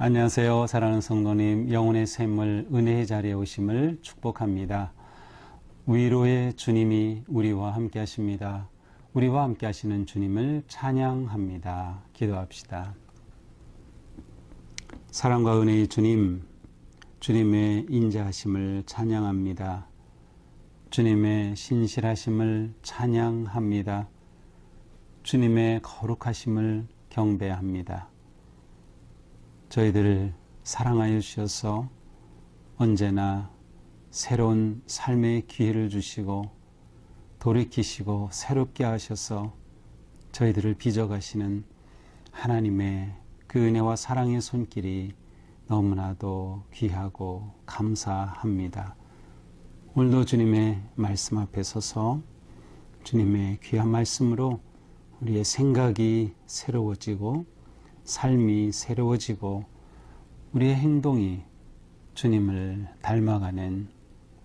안녕하세요. 사랑하는 성도님, 영혼의 샘물 은혜의 자리에 오심을 축복합니다. 위로의 주님이 우리와 함께 하십니다. 우리와 함께 하시는 주님을 찬양합니다. 기도합시다. 사랑과 은혜의 주님, 주님의 인자하심을 찬양합니다. 주님의 신실하심을 찬양합니다. 주님의 거룩하심을 경배합니다. 저희들을 사랑하여 주셔서 언제나 새로운 삶의 기회를 주시고 돌이키시고 새롭게 하셔서 저희들을 빚어가시는 하나님의 그 은혜와 사랑의 손길이 너무나도 귀하고 감사합니다. 오늘도 주님의 말씀 앞에 서서 주님의 귀한 말씀으로 우리의 생각이 새로워지고 삶이 새로워지고 우리의 행동이 주님을 닮아가는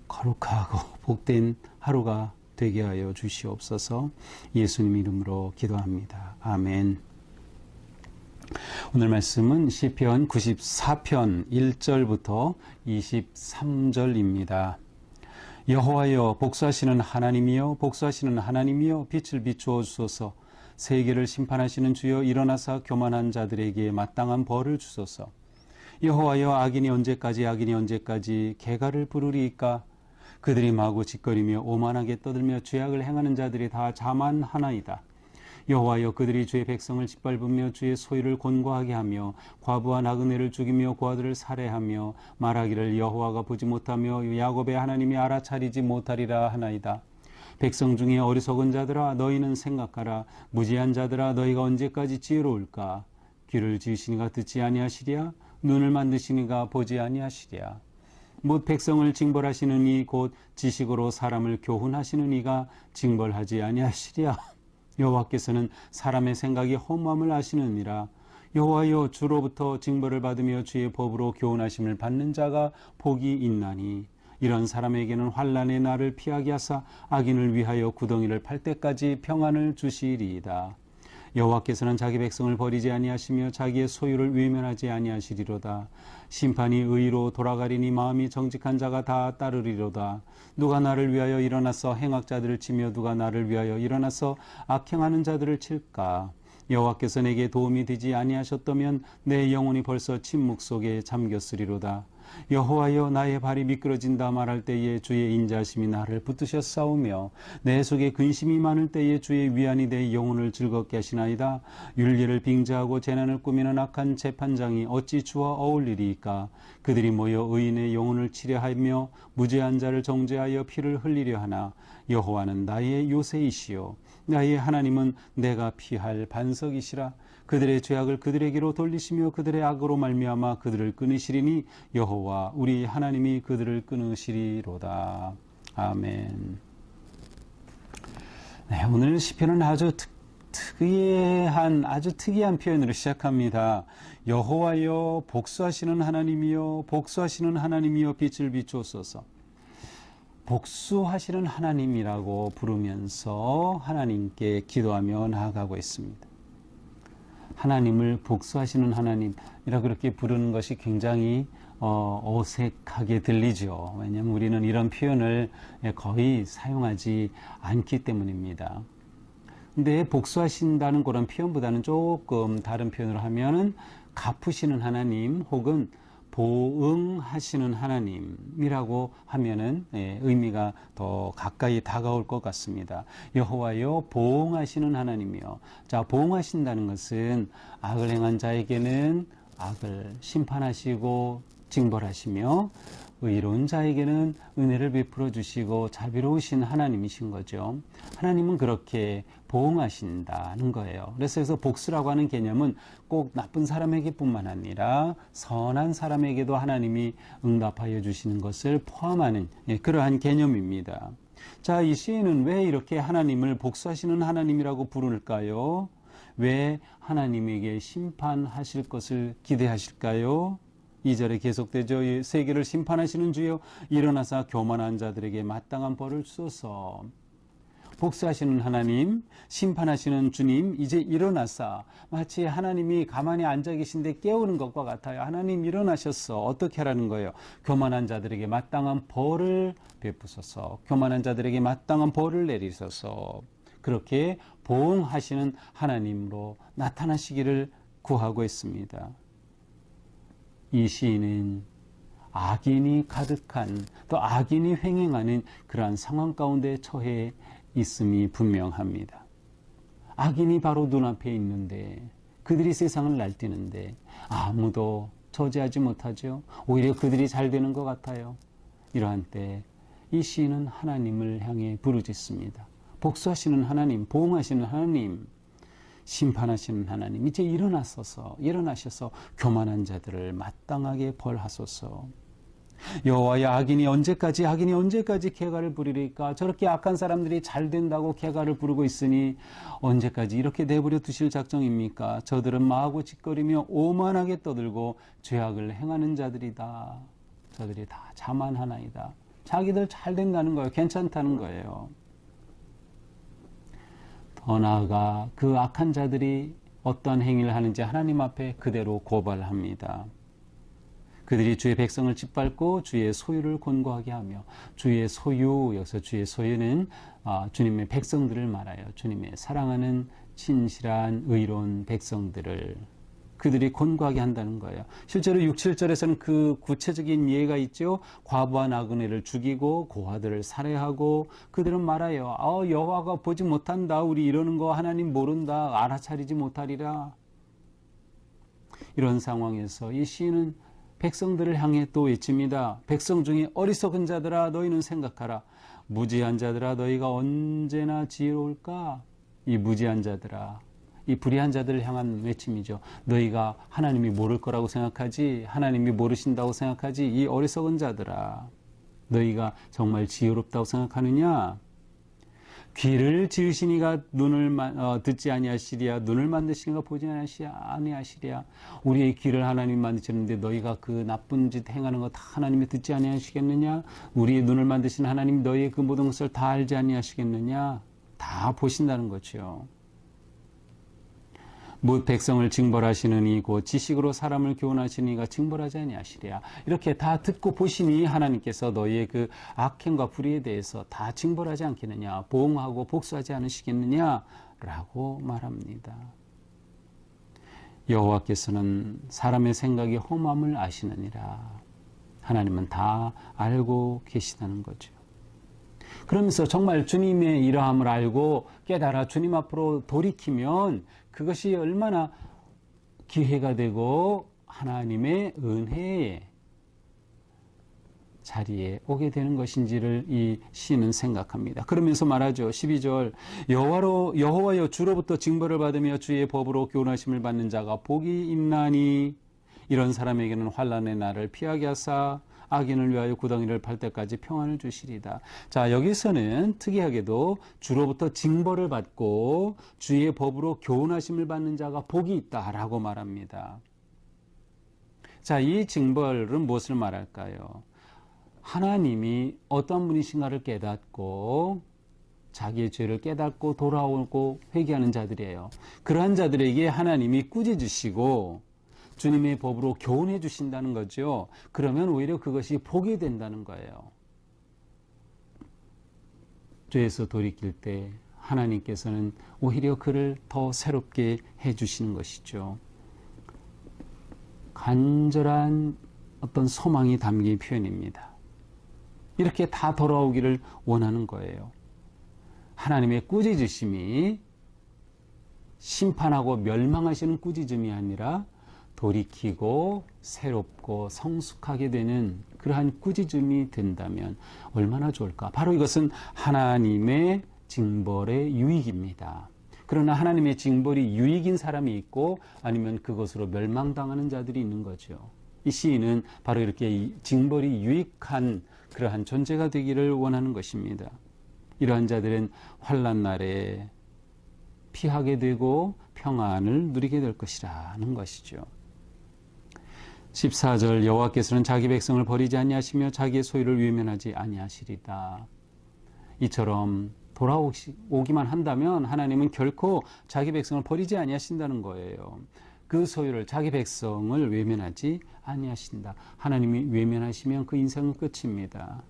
거룩하고 복된 하루가 되게 하여 주시옵소서. 예수님 이름으로 기도합니다. 아멘. 오늘 말씀은 시편 94편 1절부터 23절입니다. 여호와여, 복수하시는 하나님이여, 복수하시는 하나님이여, 빛을 비추어 주소서. 세계를 심판하시는 주여, 일어나사 교만한 자들에게 마땅한 벌을 주소서. 여호와여, 악인이 언제까지 개가를 부르리이까? 그들이 마구 짓거리며 오만하게 떠들며 죄악을 행하는 자들이 다 자만하나이다. 여호와여, 그들이 주의 백성을 짓밟으며 주의 소유를 곤고하게 하며 과부와 나그네를 죽이며 고아들을 살해하며 말하기를 여호와가 보지 못하며 야곱의 하나님이 알아차리지 못하리라 하나이다. 백성 중에 어리석은 자들아, 너희는 생각하라. 무지한 자들아, 너희가 언제까지 지혜로울까? 귀를 지으시니가 듣지 아니하시랴? 눈을 만드시니가 보지 아니하시랴? 못 백성을 징벌하시는 이 곧 지식으로 사람을 교훈하시는 이가 징벌하지 아니하시랴? 여호와께서는 사람의 생각이 허무함을 아시느니라. 여호와여, 주로부터 징벌을 받으며 주의 법으로 교훈하심을 받는 자가 복이 있나니 이런 사람에게는 환난의 날을 피하게 하사 악인을 위하여 구덩이를 팔 때까지 평안을 주시리이다. 여호와께서는 자기 백성을 버리지 아니하시며 자기의 소유를 외면하지 아니하시리로다. 심판이 의로 돌아가리니 마음이 정직한 자가 다 따르리로다. 누가 나를 위하여 일어나서 행악자들을 치며 누가 나를 위하여 일어나서 악행하는 자들을 칠까? 여호와께서 내게 도움이 되지 아니하셨다면 내 영혼이 벌써 침묵 속에 잠겼으리로다. 여호와여, 나의 발이 미끄러진다 말할 때에 주의 인자심이 나를 붙드셨사오며 내 속에 근심이 많을 때에 주의 위안이 내 영혼을 즐겁게 하시나이다. 윤리를 빙자하고 재난을 꾸미는 악한 재판장이 어찌 주와 어울리리이까? 그들이 모여 의인의 영혼을 치려하며 무죄한 자를 정죄하여 피를 흘리려 하나 여호와는 나의 요새이시요 나의 하나님은 내가 피할 반석이시라. 그들의 죄악을 그들에게로 돌리시며 그들의 악으로 말미암아 그들을 끊으시리니 여호와 우리 하나님이 그들을 끊으시리로다. 아멘. 네, 오늘 시편은 아주 특이한 표현으로 시작합니다. 여호와여, 복수하시는 하나님이여, 복수하시는 하나님이여, 빛을 비추소서. 복수하시는 하나님이라고 부르면서 하나님께 기도하며 나아가고 있습니다. 하나님을 복수하시는 하나님이라 그렇게 부르는 것이 굉장히 어색하게 들리죠. 왜냐하면 우리는 이런 표현을 거의 사용하지 않기 때문입니다. 근데 복수하신다는 그런 표현보다는 조금 다른 표현을 하면은 갚으시는 하나님 혹은 보응하시는 하나님이라고 하면은 의미가 더 가까이 다가올 것 같습니다. 여호와여, 보응하시는 하나님이요. 자, 보응하신다는 것은 악을 행한 자에게는 악을 심판하시고 징벌하시며 의로운 자에게는 은혜를 베풀어 주시고 자비로우신 하나님이신 거죠. 하나님은 그렇게 보응하신다는 거예요. 그래서 복수라고 하는 개념은 꼭 나쁜 사람에게 뿐만 아니라 선한 사람에게도 하나님이 응답하여 주시는 것을 포함하는 그러한 개념입니다. 자, 이 시인은 왜 이렇게 하나님을 복수하시는 하나님이라고 부를까요? 왜 하나님에게 심판하실 것을 기대하실까요? 2절에 계속되죠. 세계를 심판하시는 주여, 일어나사 교만한 자들에게 마땅한 벌을 주소서. 복수하시는 하나님, 심판하시는 주님, 이제 일어나사. 마치 하나님이 가만히 앉아 계신데 깨우는 것과 같아요. 하나님 일어나셨어. 어떻게 하라는 거예요? 교만한 자들에게 마땅한 벌을 베푸소서. 교만한 자들에게 마땅한 벌을 내리소서. 그렇게 보응하시는 하나님으로 나타나시기를 구하고 있습니다. 이 시인은 악인이 가득한, 또 악인이 횡행하는 그러한 상황 가운데 처해 있음이 분명합니다. 악인이 바로 눈앞에 있는데, 그들이 세상을 날뛰는데 아무도 저지하지 못하죠. 오히려 그들이 잘 되는 것 같아요. 이러한 때 이 시인은 하나님을 향해 부르짖습니다. 복수하시는 하나님, 보응하시는 하나님, 심판하시는 하나님, 이제 일어나셔서 교만한 자들을 마땅하게 벌하소서. 여호와의 악인이 언제까지 개가를 부리리까? 저렇게 악한 사람들이 잘 된다고 개가를 부르고 있으니 언제까지 이렇게 내버려 두실 작정입니까? 저들은 마하고 짓거리며 오만하게 떠들고 죄악을 행하는 자들이다. 저들이 다 자만하나이다. 자기들 잘 된다는 거예요. 괜찮다는 거예요. 더 나아가 그 악한 자들이 어떠한 행위를 하는지 하나님 앞에 그대로 고발합니다. 그들이 주의 백성을 짓밟고 주의 소유를 곤고하게 하며, 주의 소유, 여기서 주의 소유는 주님의 백성들을 말하여 주님의 사랑하는 진실한 의로운 백성들을 그들이 곤고하게 한다는 거예요. 실제로 6, 7절에서는 그 구체적인 예가 있죠. 과부와 나그네를 죽이고 고아들을 살해하고 그들은 말하여 여호와가 보지 못한다. 우리 이러는 거 하나님 모른다. 알아차리지 못하리라. 이런 상황에서 이 시인은 백성들을 향해 또 외칩니다. 백성 중에 어리석은 자들아 너희는 생각하라. 무지한 자들아 너희가 언제나 지혜로울까? 이 무지한 자들아, 이 불의한 자들을 향한 외침이죠. 너희가 하나님이 모를 거라고 생각하지? 하나님이 모르신다고 생각하지? 이 어리석은 자들아, 너희가 정말 지혜롭다고 생각하느냐? 귀를 지으시니가 눈을 듣지 아니하시리야. 눈을 만드시니가 보지 아니하시리야. 우리의 귀를 하나님 만드셨는데 너희가 그 나쁜 짓 행하는 거 다 하나님이 듣지 아니하시겠느냐? 우리의 눈을 만드신 하나님 너희의 그 모든 것을 다 알지 아니하시겠느냐? 다 보신다는 거죠. 뭇 백성을 징벌하시느니 곧 지식으로 사람을 교훈하시니가 징벌하지 아니하시리야. 이렇게 다 듣고 보시니 하나님께서 너희의 그 악행과 불의에 대해서 다 징벌하지 않겠느냐, 보응하고 복수하지 않으시겠느냐 라고 말합니다. 여호와께서는 사람의 생각이 험함을 아시느니라. 하나님은 다 알고 계시다는 거죠. 그러면서 정말 주님의 이러함을 알고 깨달아 주님 앞으로 돌이키면 그것이 얼마나 기회가 되고 하나님의 은혜의 자리에 오게 되는 것인지를 이 시인은 생각합니다. 그러면서 말하죠. 12절 여호와여 주로부터 징벌을 받으며 주의 법으로 교훈하심을 받는 자가 복이 있나니 이런 사람에게는 환난의 날을 피하게 하사 악인을 위하여 구덩이를 팔 때까지 평안을 주시리다. 자, 여기서는 특이하게도 주로부터 징벌을 받고 주의 법으로 교훈하심을 받는 자가 복이 있다라고 말합니다. 자, 이 징벌은 무엇을 말할까요? 하나님이 어떤 분이신가를 깨닫고 자기의 죄를 깨닫고 돌아오고 회개하는 자들이에요. 그러한 자들에게 하나님이 꾸짖으시고 주님의 법으로 교훈해 주신다는 거죠. 그러면 오히려 그것이 복이 된다는 거예요. 죄에서 돌이킬 때 하나님께서는 오히려 그를 더 새롭게 해 주시는 것이죠. 간절한 어떤 소망이 담긴 표현입니다. 이렇게 다 돌아오기를 원하는 거예요. 하나님의 꾸짖으심이 심판하고 멸망하시는 꾸짖음이 아니라 돌이키고 새롭고 성숙하게 되는 그러한 꾸짖음이 된다면 얼마나 좋을까. 바로 이것은 하나님의 징벌의 유익입니다. 그러나 하나님의 징벌이 유익인 사람이 있고 아니면 그것으로 멸망당하는 자들이 있는 거죠. 이 시인은 바로 이렇게 징벌이 유익한 그러한 존재가 되기를 원하는 것입니다. 이러한 자들은 환난 날에 피하게 되고 평안을 누리게 될 것이라는 것이죠. 14절 여호와께서는 자기 백성을 버리지 아니하시며 자기의 소유를 외면하지 아니하시리다. 이처럼 돌아오기만 한다면 하나님은 결코 자기 백성을 버리지 아니하신다는 거예요. 그 소유를, 자기 백성을 외면하지 아니하신다. 하나님이 외면하시면 그 인생은 끝입니다.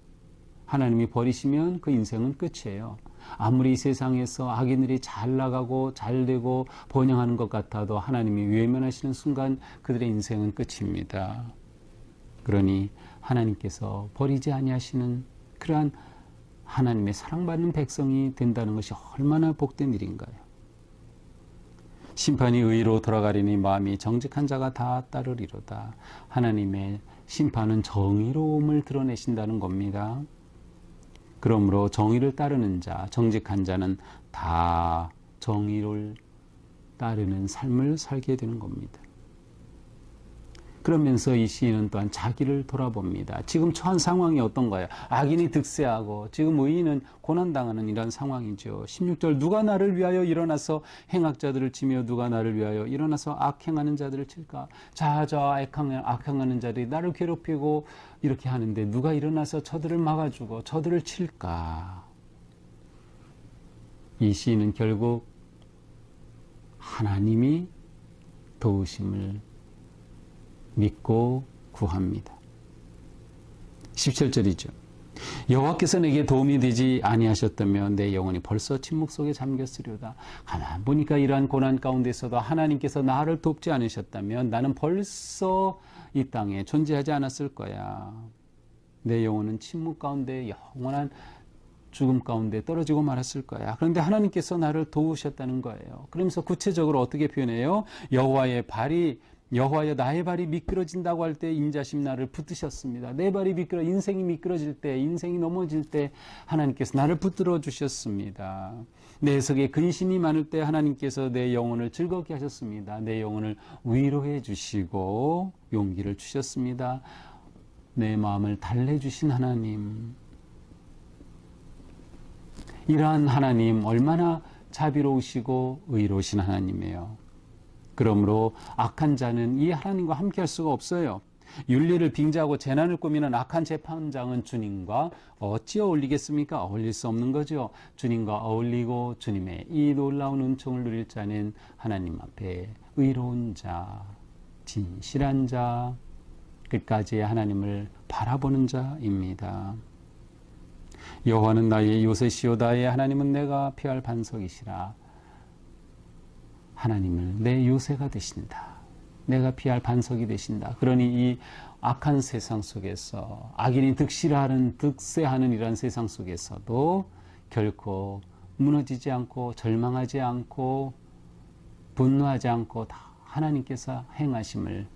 하나님이 버리시면 그 인생은 끝이에요. 아무리 이 세상에서 악인들이 잘 나가고 잘 되고 번영하는 것 같아도 하나님이 외면하시는 순간 그들의 인생은 끝입니다. 그러니 하나님께서 버리지 아니하시는 그러한 하나님의 사랑받는 백성이 된다는 것이 얼마나 복된 일인가요? 심판이 의로 돌아가리니 마음이 정직한 자가 다 따르리로다. 하나님의 심판은 정의로움을 드러내신다는 겁니다. 그러므로 정의를 따르는 자, 정직한 자는 다 정의를 따르는 삶을 살게 되는 겁니다. 그러면서 이 시인은 또한 자기를 돌아봅니다. 지금 처한 상황이 어떤가요? 악인이 득세하고 지금 의인은 고난당하는 이런 상황이죠. 16절 누가 나를 위하여 일어나서 행악자들을 치며 누가 나를 위하여 일어나서 악행하는 자들을 칠까? 자아자아 악행하는 자들이 나를 괴롭히고 이렇게 하는데 누가 일어나서 저들을 막아주고 저들을 칠까? 이 시인은 결국 하나님이 도우심을 믿고 구합니다. 17절이죠. 여호와께서 내게 도움이 되지 아니하셨다면 내 영혼이 벌써 침묵 속에 잠겼으리로다. 가만 보니까 이러한 고난 가운데서도 하나님께서 나를 돕지 않으셨다면 나는 벌써 이 땅에 존재하지 않았을 거야. 내 영혼은 침묵 가운데 영원한 죽음 가운데 떨어지고 말았을 거야. 그런데 하나님께서 나를 도우셨다는 거예요. 그러면서 구체적으로 어떻게 표현해요? 여호와여 나의 발이 미끄러진다고 할 때 인자심 나를 붙드셨습니다. 내 발이 인생이 미끄러질 때, 인생이 넘어질 때 하나님께서 나를 붙들어 주셨습니다. 내 속에 근심이 많을 때 하나님께서 내 영혼을 즐겁게 하셨습니다. 내 영혼을 위로해 주시고 용기를 주셨습니다. 내 마음을 달래주신 하나님, 이러한 하나님 얼마나 자비로우시고 의로우신 하나님이에요. 그러므로 악한 자는 이 하나님과 함께할 수가 없어요. 윤리를 빙자하고 재난을 꾸미는 악한 재판장은 주님과 어찌 어울리겠습니까? 어울릴 수 없는 거죠. 주님과 어울리고 주님의 이 놀라운 은총을 누릴 자는 하나님 앞에 의로운 자, 진실한 자, 끝까지 하나님을 바라보는 자입니다. 여호와는 나의 요새시오다의 하나님은 내가 피할 반석이시라. 하나님을 내 요새가 되신다. 내가 피할 반석이 되신다. 그러니 이 악한 세상 속에서 악인이 득세하는 이런 세상 속에서도 결코 무너지지 않고 절망하지 않고 분노하지 않고 다 하나님께서 행하심을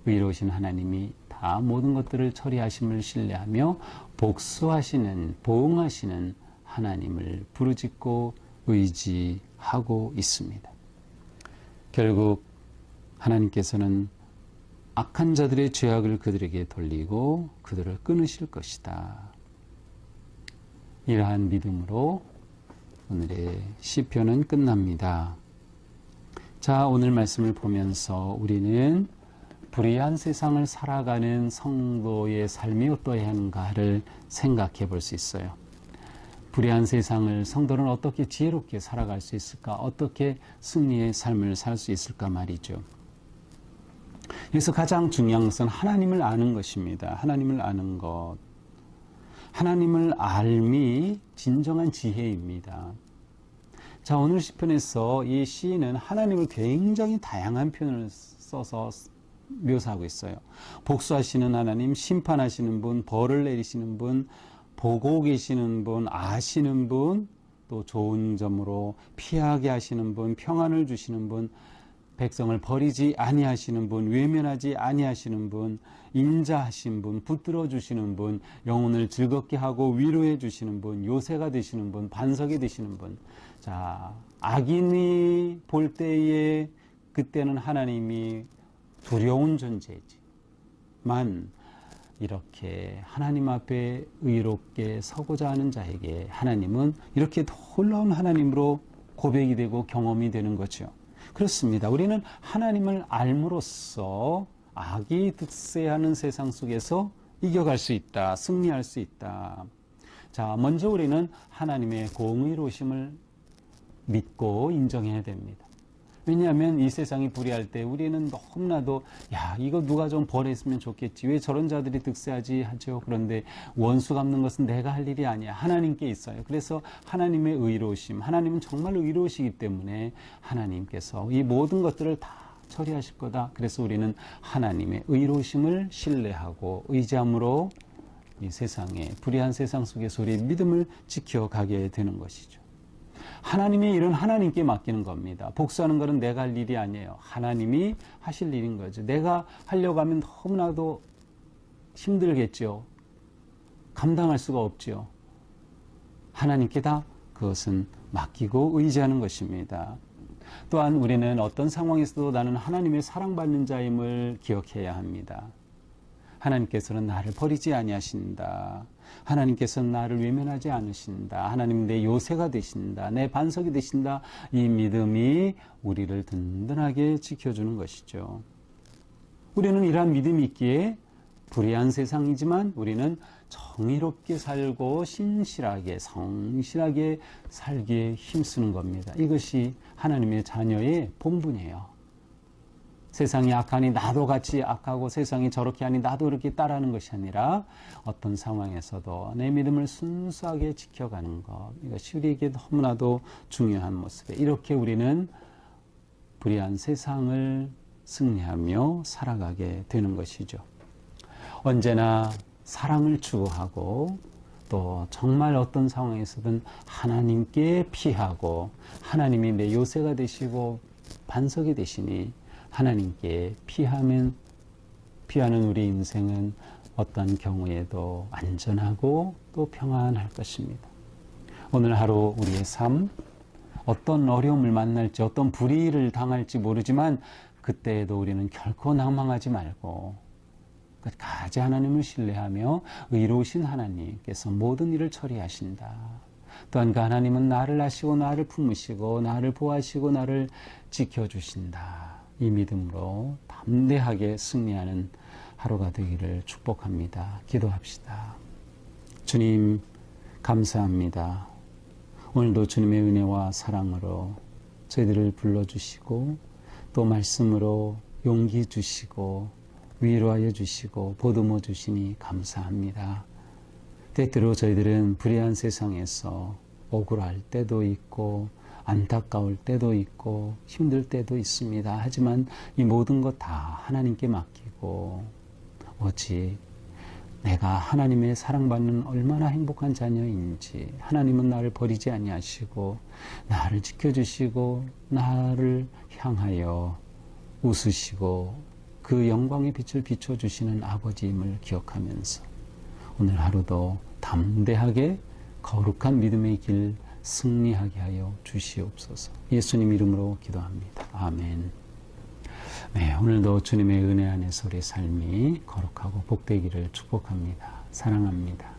의로우신 하나님이 다 모든 것들을 처리하심을 신뢰하며 복수하시는 보응하시는 하나님을 부르짖고 의지하고 있습니다. 결국 하나님께서는 악한 자들의 죄악을 그들에게 돌리고 그들을 끊으실 것이다. 이러한 믿음으로 오늘의 시편은 끝납니다. 자, 오늘 말씀을 보면서 우리는 불의한 세상을 살아가는 성도의 삶이 어떠해야 하는가를 생각해 볼 수 있어요. 불의한 세상을 성도는 어떻게 지혜롭게 살아갈 수 있을까? 어떻게 승리의 삶을 살 수 있을까 말이죠. 그래서 가장 중요한 것은 하나님을 아는 것입니다. 하나님을 아는 것. 하나님을 알미 진정한 지혜입니다. 자, 오늘 시편에서 이 시인은 하나님을 굉장히 다양한 표현을 써서 묘사하고 있어요. 복수하시는 하나님, 심판하시는 분, 벌을 내리시는 분, 보고 계시는 분, 아시는 분, 또 좋은 점으로 피하게 하시는 분, 평안을 주시는 분, 백성을 버리지 아니하시는 분, 외면하지 아니하시는 분, 인자하신 분, 붙들어 주시는 분, 영혼을 즐겁게 하고 위로해 주시는 분, 요새가 되시는 분, 반석이 되시는 분. 자, 악인이 볼 때에 그때는 하나님이 두려운 존재지만 이렇게 하나님 앞에 의롭게 서고자 하는 자에게 하나님은 이렇게 놀라운 하나님으로 고백이 되고 경험이 되는 거죠. 그렇습니다. 우리는 하나님을 알므로써 악이 득세하는 세상 속에서 이겨갈 수 있다. 승리할 수 있다. 자, 먼저 우리는 하나님의 공의로우심을 믿고 인정해야 됩니다. 왜냐하면 이 세상이 불의할 때 우리는 너무나도 야, 이거 누가 좀 벌했으면 좋겠지. 왜 저런 자들이 득세하지 하죠. 그런데 원수 갚는 것은 내가 할 일이 아니야. 하나님께 있어요. 그래서 하나님의 의로우심, 하나님은 정말 의로우시기 때문에 하나님께서 이 모든 것들을 다 처리하실 거다. 그래서 우리는 하나님의 의로우심을 신뢰하고 의지함으로 이 세상에 불의한 세상 속에서 우리의 믿음을 지켜가게 되는 것이죠. 하나님의 일은 하나님께 맡기는 겁니다. 복수하는 것은 내가 할 일이 아니에요. 하나님이 하실 일인 거죠. 내가 하려고 하면 너무나도 힘들겠죠. 감당할 수가 없죠. 하나님께 다 그것은 맡기고 의지하는 것입니다. 또한 우리는 어떤 상황에서도 나는 하나님의 사랑받는 자임을 기억해야 합니다. 하나님께서는 나를 버리지 아니하신다. 하나님께서는 나를 외면하지 않으신다. 하나님 내 요새가 되신다. 내 반석이 되신다. 이 믿음이 우리를 든든하게 지켜주는 것이죠. 우리는 이러한 믿음이 있기에 불의한 세상이지만 우리는 정의롭게 살고 신실하게 성실하게 살기에 힘쓰는 겁니다. 이것이 하나님의 자녀의 본분이에요. 세상이 악하니 나도 같이 악하고 세상이 저렇게 하니 나도 그렇게 따르는 것이 아니라 어떤 상황에서도 내 믿음을 순수하게 지켜가는 것, 이것이 우리에게 너무나도 중요한 모습이에요. 이렇게 우리는 불의한 세상을 승리하며 살아가게 되는 것이죠. 언제나 사랑을 추구하고 또 정말 어떤 상황에서든 하나님께 피하고 하나님이 내 요새가 되시고 반석이 되시니 하나님께 피하는 우리 인생은 어떤 경우에도 안전하고 또 평안할 것입니다. 오늘 하루 우리의 삶, 어떤 어려움을 만날지 어떤 불의를 당할지 모르지만 그때에도 우리는 결코 낭망하지 말고 끝까지 하나님을 신뢰하며 의로우신 하나님께서 모든 일을 처리하신다. 또한 그 하나님은 나를 아시고 나를 품으시고 나를 보호하시고 나를 지켜주신다. 이 믿음으로 담대하게 승리하는 하루가 되기를 축복합니다. 기도합시다. 주님 감사합니다. 오늘도 주님의 은혜와 사랑으로 저희들을 불러주시고 또 말씀으로 용기 주시고 위로하여 주시고 보듬어 주시니 감사합니다. 때때로 저희들은 불의한 세상에서 억울할 때도 있고 안타까울 때도 있고 힘들 때도 있습니다. 하지만 이 모든 것 다 하나님께 맡기고 오직 내가 하나님의 사랑받는 얼마나 행복한 자녀인지 하나님은 나를 버리지 아니하시고 나를 지켜주시고 나를 향하여 웃으시고 그 영광의 빛을 비춰주시는 아버지임을 기억하면서 오늘 하루도 담대하게 거룩한 믿음의 길 승리하게 하여 주시옵소서. 예수님 이름으로 기도합니다. 아멘. 네, 오늘도 주님의 은혜 안에서 우리의 삶이 거룩하고 복되기를 축복합니다. 사랑합니다.